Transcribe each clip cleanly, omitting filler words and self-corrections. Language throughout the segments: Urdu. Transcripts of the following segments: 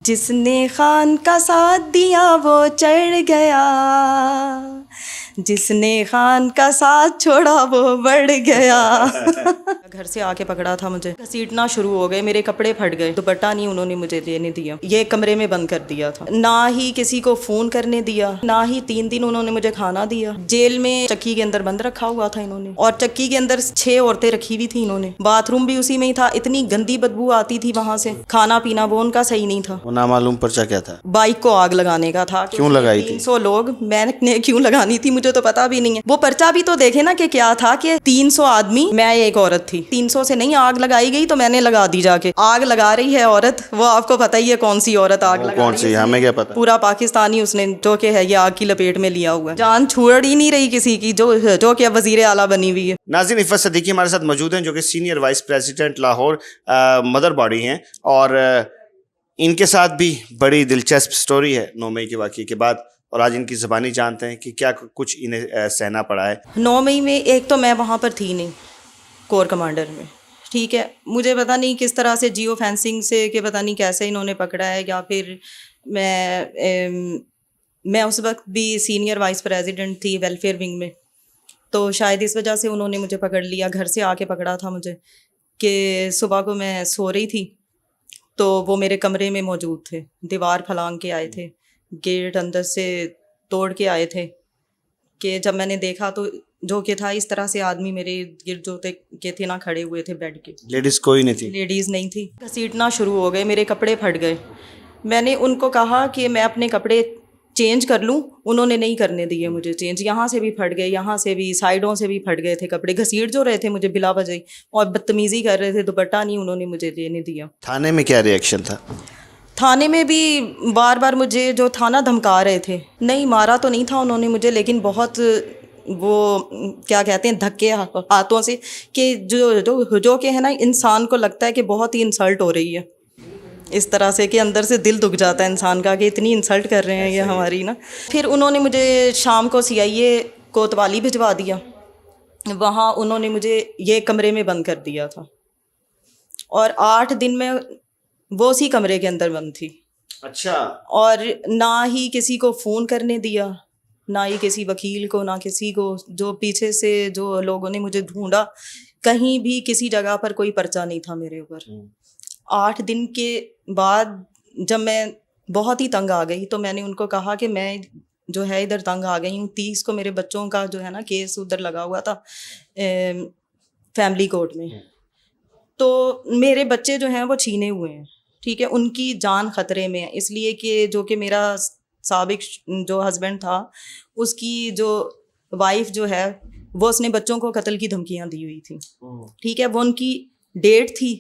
جس نے خان کا ساتھ دیا وہ چڑھ گیا، جس نے خان کا ساتھ چھوڑا وہ بڑھ گیا۔ گھر سے آ کے پکڑا تھا مجھے، گھسیٹنا شروع ہو گئے، میرے کپڑے پھٹ گئے، دوپٹہ نہیں انہوں نے مجھے دینے دیا، یہ کمرے میں بند کر دیا تھا، نہ ہی کسی کو فون کرنے دیا، نہ ہی 3 دن انہوں نے مجھے کھانا دیا۔ جیل میں چکی کے اندر بند رکھا ہوا تھا انہوں نے، اور چکی کے اندر 6 عورتیں رکھی ہوئی تھی انہوں نے، باتھ روم بھی اسی میں ہی تھا، اتنی گندی بدبو آتی تھی وہاں سے، کھانا پینا وہ ان کا صحیح نہیں تھا۔ وہ نامعلوم پرچہ کیا تھا؟ بائک کو آگ لگانے کا تھا۔ کیوں لگائی تھی؟ 300 لوگ، میں نے کیوں لگانی تھی مجھے تو پتا بھی نہیں ہے۔ وہ پرچہ بھی تو دیکھے نا کہ کیا تھا، کہ 300 آدمی، میں ایک عورت تھی، 300 سے نہیں آگ لگائی گئی تو میں نے لگا دی جا کے۔ آگ لگا رہی ہے عورت، وہ آپ کو پتہ ہی ہے کون سی عورت آگ لگا کون رہی سی؟ ہے، ہمیں کیا پتا۔ پورا پاکستانی اس نے جو کہ ہے یہ آگ کی لپیٹ میں لیا ہوا ہے، جان چھوڑ ہی نہیں رہی کسی کی، جو کہ اب وزیر اعلیٰ بنی ہوئی ہے۔ ناظرین، عفت صدیقی ہمارے ساتھ موجود ہیں جو کہ senior vice president Lahore mother body ہیں، اور ان کے ساتھ بھی بڑی دلچسپ سٹوری ہے 9 مئی کے واقعے کے بعد، اور آج ان کی زبانی جانتے ہیں کہ کیا کچھ انہیں سہنا پڑا ہے۔ 9 مئی میں ایک تو میں وہاں پر تھی نہیں، کور کمانڈر میں، ٹھیک ہے، مجھے پتہ نہیں کس طرح سے جیو فینسنگ سے کہ پتہ نہیں کیسے انہوں نے پکڑا ہے، یا پھر میں اس وقت بھی سینئر وائس پریزیڈنٹ تھی ویلفیئر ونگ میں، تو شاید اس وجہ سے انہوں نے مجھے پکڑ لیا، گھر سے آ کے پکڑا تھا مجھے، کہ صبح کو میں سو رہی تھی تو وہ میرے کمرے میں موجود تھے، دیوار پھلانگ کے آئے تھے، گیٹ اندر سے توڑ کے آئے تھے، کہ جب میں نے دیکھا تو جو کہ تھا اس طرح سے آدمی میرے گرد جو تھے نا کھڑے ہوئے تھے بیڈ کے، لیڈیز کوئی نہیں تھی؟ لیڈیز نہیں تھی۔ گھسیٹنا شروع ہو گئے، میرے کپڑے پھٹ گئے، میں نے ان کو کہا کہ میں اپنے کپڑے چینج کر لوں، انہوں نے نہیں کرنے دیے مجھے چینج، یہاں سے بھی پھٹ گئے، یہاں سے بھی، سائڈوں سے بھی پھٹ گئے تھے کپڑے، گھسیٹ جو رہے تھے مجھے بلا وجہ، اور بدتمیزی کر رہے تھے، دوپٹہ نہیں انہوں نے مجھے دینے دیا۔ تھانے میں کیا ری ایکشن تھا؟ تھانے میں بھی بار بار مجھے جو تھا نا دھمکا رہے تھے، نہیں مارا تو نہیں تھا انہوں نے مجھے، لیکن بہت وہ کیا کہتے ہیں دھکے ہاتھوں سے، کہ جو کہ ہے نا انسان کو لگتا ہے کہ بہت ہی انسلٹ ہو رہی ہے، اس طرح سے کہ اندر سے دل دکھ جاتا ہے انسان کا کہ اتنی انسلٹ کر رہے ہیں یہ ہماری نا۔ پھر انہوں نے مجھے شام کو CIA کوتوالی بھجوا دیا، وہاں انہوں نے مجھے یہ کمرے میں بند کر دیا تھا، اور 8 دن میں وہ اسی کمرے کے اندر بند تھی۔ اچھا۔ اور نہ ہی کسی کو فون کرنے دیا، نہ ہی کسی وکیل کو، نہ کسی کو، جو پیچھے سے جو لوگوں نے مجھے ڈھونڈا، کہیں بھی کسی جگہ پر کوئی پرچہ نہیں تھا میرے اوپر۔ 8 دن کے بعد جب میں بہت ہی تنگ آ گئی تو میں نے ان کو کہا کہ میں جو ہے ادھر تنگ آ گئی ہوں، 30 کو میرے بچوں کا جو ہے نا کیس ادھر لگا ہوا تھا فیملی کورٹ میں، تو میرے بچے جو ہیں وہ چھینے ہوئے ہیں، ٹھیک ہے، ان کی جان خطرے میں ہے، اس لیے کہ جو کہ میرا سابق جو ہسبینڈ تھا، اس کی جو وائف جو ہے وہ اس نے بچوں کو قتل کی دھمکیاں دی ہوئی تھی، ٹھیک ہے، وہ ان کی ڈیٹ تھی۔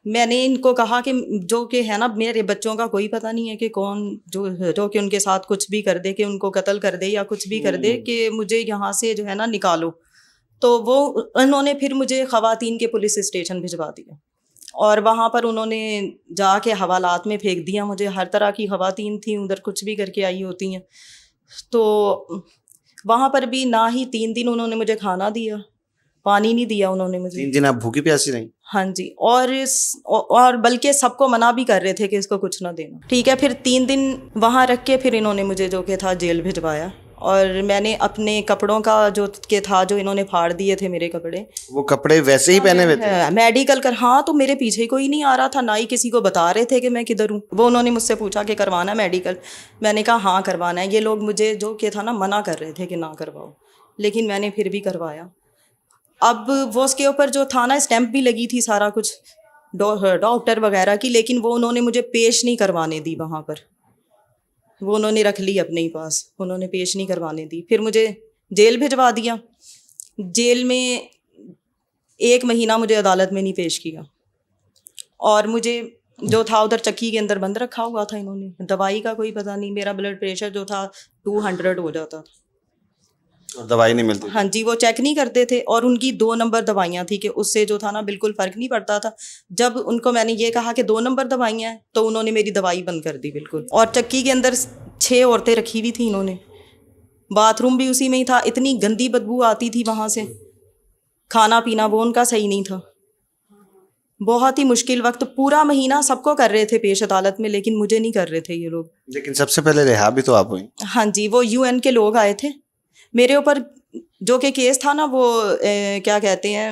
میں نے ان کو کہا کہ جو کہ ہے نا میرے بچوں کا کوئی پتہ نہیں ہے کہ کون جو کہ ان کے ساتھ کچھ بھی کر دے، کہ ان کو قتل کر دے یا کچھ بھی کر دے، کہ مجھے یہاں سے جو ہے نا نکالو۔ تو وہ انہوں نے پھر مجھے خواتین کے پولیس اسٹیشن بھجوا دیا، اور وہاں پر انہوں نے جا کے حوالات میں پھینک دیا مجھے، ہر طرح کی خواتین تھیں ادھر، کچھ بھی کر کے آئی ہوتی ہیں، تو وہاں پر بھی نہ ہی 3 دن انہوں نے مجھے کھانا دیا، پانی نہیں دیا انہوں نے مجھے۔ 3 دن آپ بھوکی پیاسی رہیں؟ ہاں جی، اور بلکہ سب کو منع بھی کر رہے تھے کہ اس کو کچھ نہ دینا، ٹھیک ہے۔ پھر 3 دن وہاں رکھ کے پھر انہوں نے مجھے جو کہ تھا جیل بھجوایا، اور میں نے اپنے کپڑوں کا جو کہ تھا، جو انہوں نے پھاڑ دیے تھے میرے کپڑے، وہ کپڑے ویسے ہی پہنے ہوئے تھے؟ میڈیکل ہاں، تو میرے پیچھے کوئی نہیں آ رہا تھا، نہ ہی کسی کو بتا رہے تھے کہ میں کدھر ہوں۔ وہ انہوں نے مجھ سے پوچھا کہ کروانا ہے میڈیکل، میں نے کہا ہاں کروانا ہے، یہ لوگ مجھے جو کہ تھا نا منع کر رہے تھے کہ نہ کرواؤ، لیکن میں نے پھر بھی کروایا۔ اب وہ اس کے اوپر جو تھا نا اسٹیمپ بھی لگی تھی سارا کچھ ڈاکٹر وغیرہ کی، لیکن وہ انہوں نے مجھے پیش نہیں کروانے دی وہاں پر، وہ انہوں نے رکھ لی اپنے ہی پاس، انہوں نے پیش نہیں کروانے دی۔ پھر مجھے جیل بھجوا دیا، جیل میں 1 مہینہ مجھے عدالت میں نہیں پیش کیا، اور مجھے جو تھا ادھر چکی کے اندر بند رکھا ہوا تھا انہوں نے، دوائی کا کوئی پتہ نہیں، میرا بلڈ پریشر جو تھا 200 ہو جاتا تھا، اور دوائی نہیں ملتی؟ ہاں جی، وہ چیک نہیں کرتے تھے، اور ان کی 2 نمبر دوائیاں تھیں کہ اس سے جو تھا نا بالکل فرق نہیں پڑتا تھا۔ جب ان کو میں نے یہ کہا کہ 2 نمبر دوائیاں ہیں، تو انہوں نے میری دوائی بند کر دی بالکل، اور چکی کے اندر 6 عورتیں رکھی ہوئی تھیں انہوں نے، باتھ روم بھی اسی میں ہی تھا، اتنی گندی بدبو آتی تھی وہاں سے، کھانا پینا وہ ان کا صحیح نہیں تھا۔ بہت ہی مشکل وقت، پورا مہینہ سب کو کر رہے تھے پیش عدالت میں، لیکن مجھے نہیں کر رہے تھے یہ لوگ. لیکن سب سے پہلے رہا بھی تو آپ ہوئی. ہاں جی، وہ UN کے لوگ آئے تھے میرے اوپر. جو کہ کیس تھا نا وہ کیا کہتے ہیں،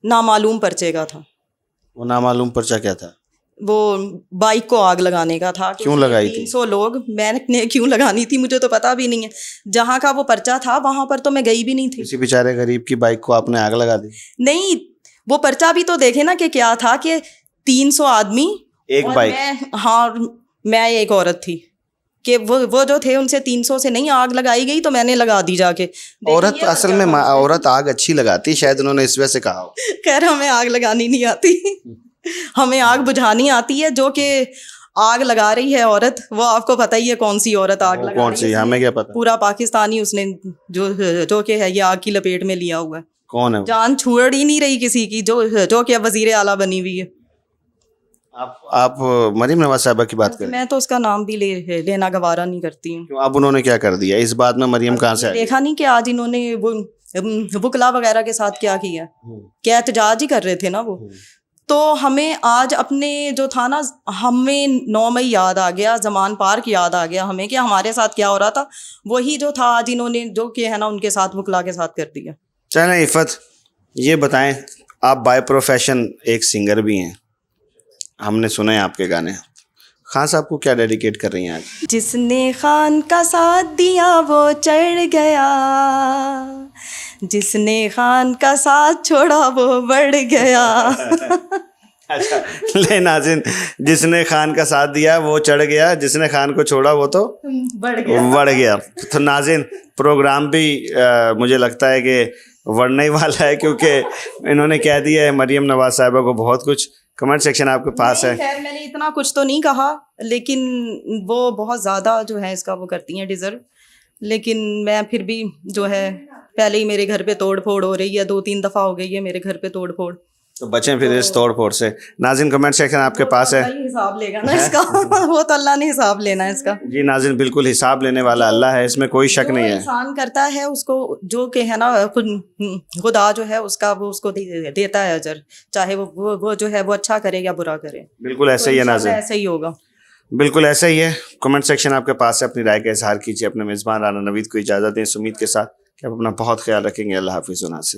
نامعلوم پرچے کا تھا. وہ نامعلوم پرچہ کیا تھا؟ وہ بائک کو آگ لگانے کا تھا. کیوں لگائی تھی؟ 300 لوگ. میں نے کیوں لگانی تھی مجھے تو پتا بھی نہیں ہے. جہاں کا وہ پرچہ تھا وہاں پر تو میں گئی بھی نہیں تھی. کسی بیچارے غریب کی بائک کو آپ نے آگ لگا دی؟ نہیں، وہ پرچہ بھی تو دیکھے نا کہ کیا تھا، کہ 300 آدمی ایک بائک. ہاں، میں ایک عورت تھی کہ وہ جو تھے ان سے 300 سے نہیں آگ لگائی گئی تو میں نے لگا دی جا کے. عورت اصل میں عورت آگ اچھی لگاتی، شاید انہوں نے اس وجہ سے کہا ہو. خیر، ہمیں آگ لگانی نہیں آتی، ہمیں آگ بجھانی آتی ہے. جو کہ آگ لگا رہی ہے عورت، وہ آپ کو پتہ ہی ہے کون سی عورت آگ لگا کون رہی سی؟ ہے. ہمیں کیا پتا پورا پاکستانی اس نے جو کہ ہے یہ آگ کی لپیٹ میں لیا ہوا ہے. کون ہے وہ؟ جان چھوڑ ہی نہیں رہی کسی کی، جو کہ وزیر اعلیٰ بنی ہوئی ہے. آپ مریم نواز صاحبہ کی بات کریں؟ میں تو اس کا نام بھی لینا گوارا نہیں کرتی ہوں. کیوں؟ اب انہوں نے کیا کر دیا اس بات میں؟ مریم کہاں سے آئی؟ دیکھا نہیں کہ آج انہوں نے وکلا وغیرہ کے ساتھ کیا کیا، کیا احتجاج ہی کر رہے تھے نا وہ. تو ہمیں آج اپنے جو تھا نا، ہمیں 9 مئی یاد آ گیا، زمان پارک یاد آ گیا ہمیں کہ ہمارے ساتھ کیا ہو رہا تھا. وہی جو تھا آج انہوں نے جو کہ ہے نا ان کے ساتھ وکلا کے ساتھ کر دیا. چلیں عفت، یہ بتائیں، آپ بائی پروفیشن ایک سنگر بھی ہیں، ہم نے سنے آپ کے گانے. خان صاحب کو کیا ڈیڈیکیٹ کر رہی ہیں آج؟ جس نے خان کا ساتھ دیا وہ چڑھ گیا، جس نے خان کا ساتھ چھوڑا وہ بڑھ گیا. اچھا لے ناظرین، جس نے خان کا ساتھ دیا وہ چڑھ گیا، جس نے خان کو چھوڑا وہ تو بڑھ گیا. تو ناظرین، پروگرام بھی مجھے لگتا ہے کہ بڑھنے ہی والا ہے، کیونکہ انہوں نے کہہ دیا ہے مریم نواز صاحبہ کو بہت کچھ. کمنٹ سیکشن آپ کے پاس ہے. خیر، میں نے اتنا کچھ تو نہیں کہا، لیکن وہ بہت زیادہ جو ہے اس کا وہ کرتی ہیں ڈیزرو. لیکن میں پھر بھی جو ہے، پہلے ہی میرے گھر پہ توڑ پھوڑ ہو رہی ہے، 2-3 دفعہ ہو گئی ہے میرے گھر پہ توڑ پھوڑ. تو بچیں پھر اس توڑ پھوڑ سے. ناظرین، کمنٹ سیکشن آپ کے پاس ہے. اللہ ہی حساب لے گا نا اس کا. وہ تو اللہ نے حساب لینا ہے اس کا. جی ناظرین، بالکل حساب لینے والا اللہ ہے، اس میں کوئی شک نہیں ہے. انسان کرتا ہے اس کو جو کہ ہے نا خدا جو ہے اس کا وہ اس کو دیتا ہے اجر، چاہے وہ جو ہے وہ اچھا کرے یا برا کرے. بالکل ایسا ہی ہے ناظرین، ایسا ہی ہوگا. بالکل ایسا ہی ہے. کمنٹ سیکشن آپ کے پاس ہے، اپنی رائے کا اظہار کیجیے. اپنے میزبان رانا نوید کو اجازت دیں اس امید کے ساتھ کہ آپ اپنا بہت خیال رکھیں گے. اللہ حافظ. ناصر.